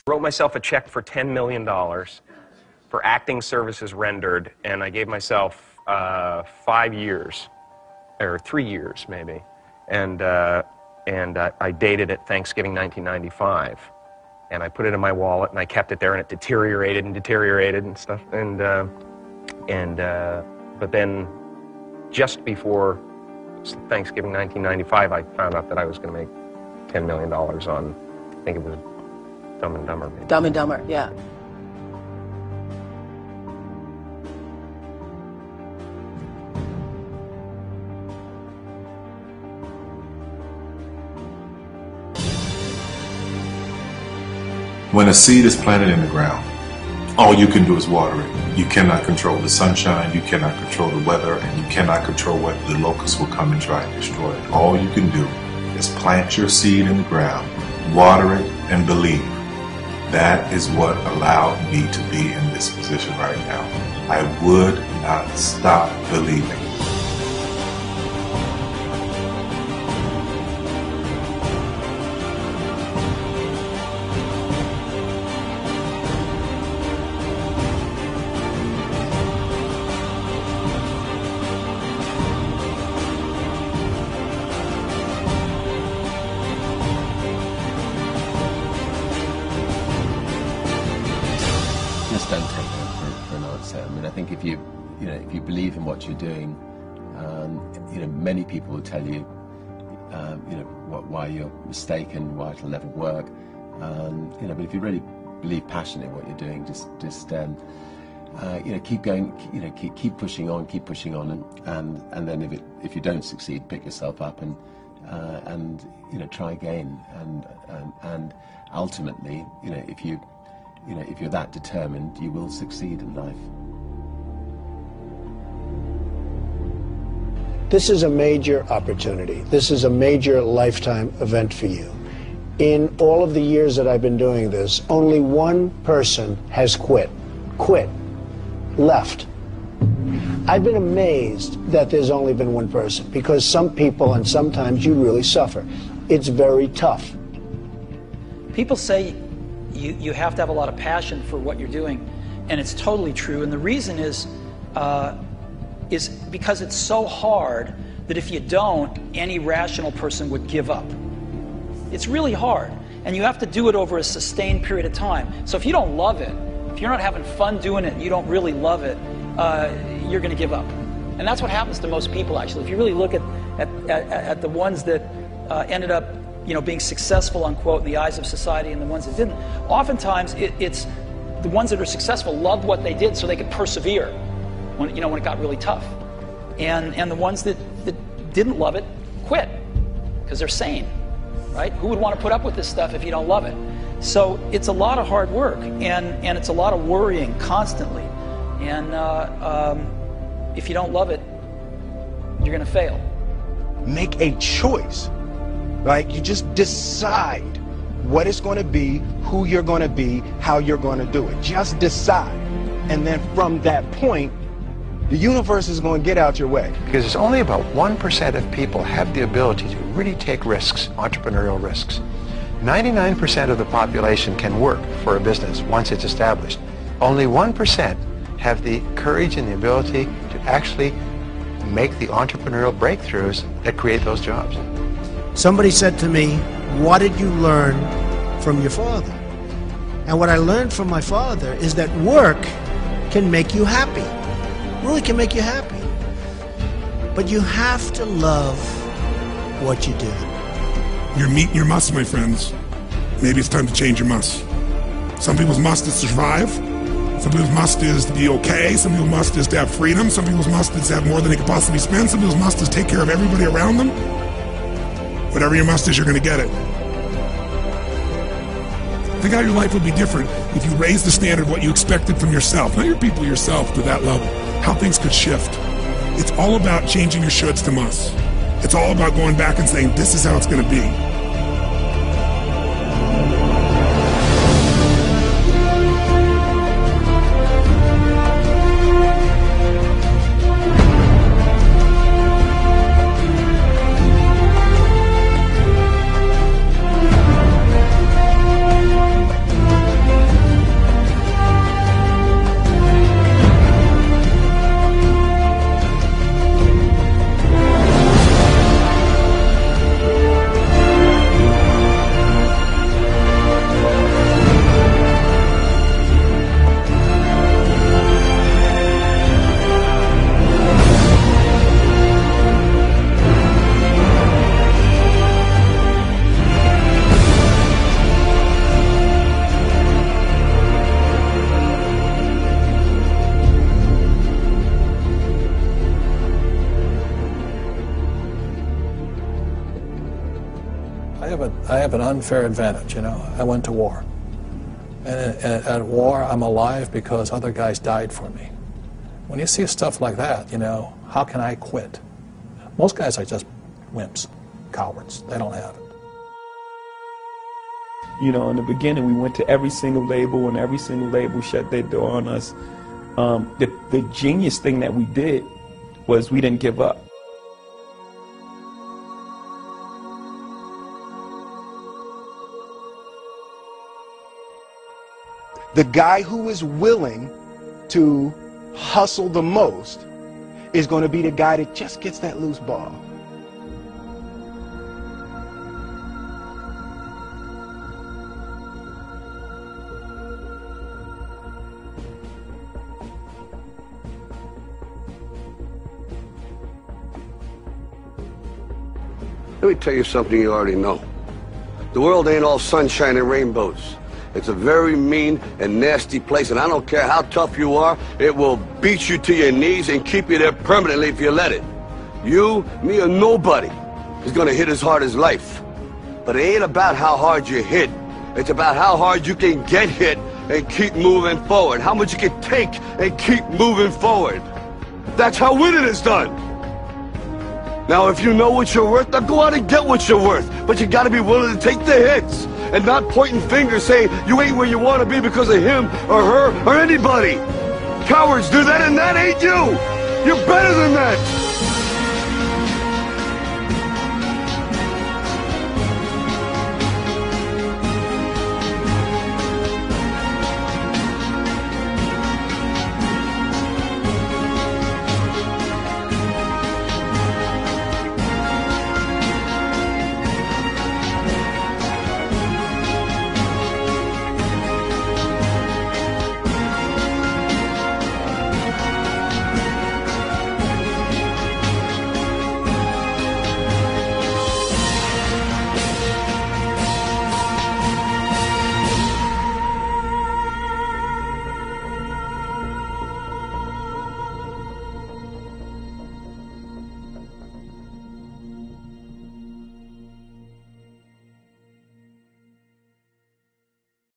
wrote myself a check for $10 million for acting services rendered, and I gave myself 5 years, or 3 years maybe, and I dated it Thanksgiving 1995, and I put it in my wallet, and I kept it there, and it deteriorated and stuff, but then just before Thanksgiving 1995, I found out that I was going to make $10 million on, I think it was Dumb and Dumber. Maybe. Dumb and Dumber, yeah. When a seed is planted in the ground, all you can do is water it. You cannot control the sunshine, you cannot control the weather, and you cannot control whether the locusts will come and try and destroy it. All you can do is plant your seed in the ground, water it, and believe. That is what allowed me to be in this position right now. I would not stop believing. Just don't take no for an answer. I mean, I think if you believe in what you're doing, many people will tell you, why you're mistaken, why it'll never work. But if you really believe passionately in what you're doing, just keep going, keep pushing on, and then if you don't succeed, pick yourself up and try again, and ultimately, if you're that determined, you will succeed in life. This is a major opportunity. This is a major lifetime event for you. In all of the years that I've been doing this, only one person has quit, left. I've been amazed that there's only been one person, because some people, and sometimes you really suffer. It's very tough. People say you have to have a lot of passion for what you're doing, and it's totally true. And the reason is because it's so hard that if you don't, any rational person would give up. It's really hard, and you have to do it over a sustained period of time. So if you don't love it, if you're not having fun doing it, and you don't really love it, you're going to give up. And that's what happens to most people, actually. If you really look at the ones that ended up being successful, unquote, in the eyes of society, and the ones that didn't, oftentimes it's the ones that are successful loved what they did so they could persevere when it got really tough. And the ones that didn't love it quit because they're sane, right? Who would want to put up with this stuff if you don't love it? So it's a lot of hard work, and it's a lot of worrying constantly. And if you don't love it, you're going to fail. Make a choice. Right? You just decide what it's going to be, who you're going to be, how you're going to do it. Just decide. And then from that point, the universe is going to get out your way. Because it's only about 1% of people have the ability to really take risks, entrepreneurial risks. 99% of the population can work for a business once it's established. Only 1% have the courage and the ability to actually make the entrepreneurial breakthroughs that create those jobs. Somebody said to me, what did you learn from your father? And what I learned from my father is that work can make you happy. Really can make you happy. But you have to love what you do. You're meeting your must, my friends. Maybe it's time to change your must. Some people's must is to survive. Some people's must is to be okay. Some people's must is to have freedom. Some people's must is to have more than they could possibly spend. Some people's must is to take care of everybody around them. Whatever your must is, you're going to get it. Think how your life would be different if you raised the standard of what you expected from yourself, not your people, yourself, to that level. How things could shift. It's all about changing your shoulds to musts. It's all about going back and saying, this is how it's going to be. unfair advantage, you know. I went to war. And at war, I'm alive because other guys died for me. When you see stuff like that, you know, how can I quit? Most guys are just wimps, cowards. They don't have it. You know, in the beginning, we went to every single label, and every single label shut their door on us. The genius thing that we did was we didn't give up. The guy who is willing to hustle the most is going to be the guy that just gets that loose ball. Let me tell you something you already know. The world ain't all sunshine and rainbows. It's a very mean and nasty place, and I don't care how tough you are, it will beat you to your knees and keep you there permanently if you let it. You, me, or nobody is gonna hit as hard as life. But it ain't about how hard you hit. It's about how hard you can get hit and keep moving forward. How much you can take and keep moving forward. That's how winning is done. Now, if you know what you're worth, now go out and get what you're worth. But you gotta be willing to take the hits and not pointing fingers saying you ain't where you want to be because of him or her or anybody. Cowards do that, and that ain't you. You're better than that.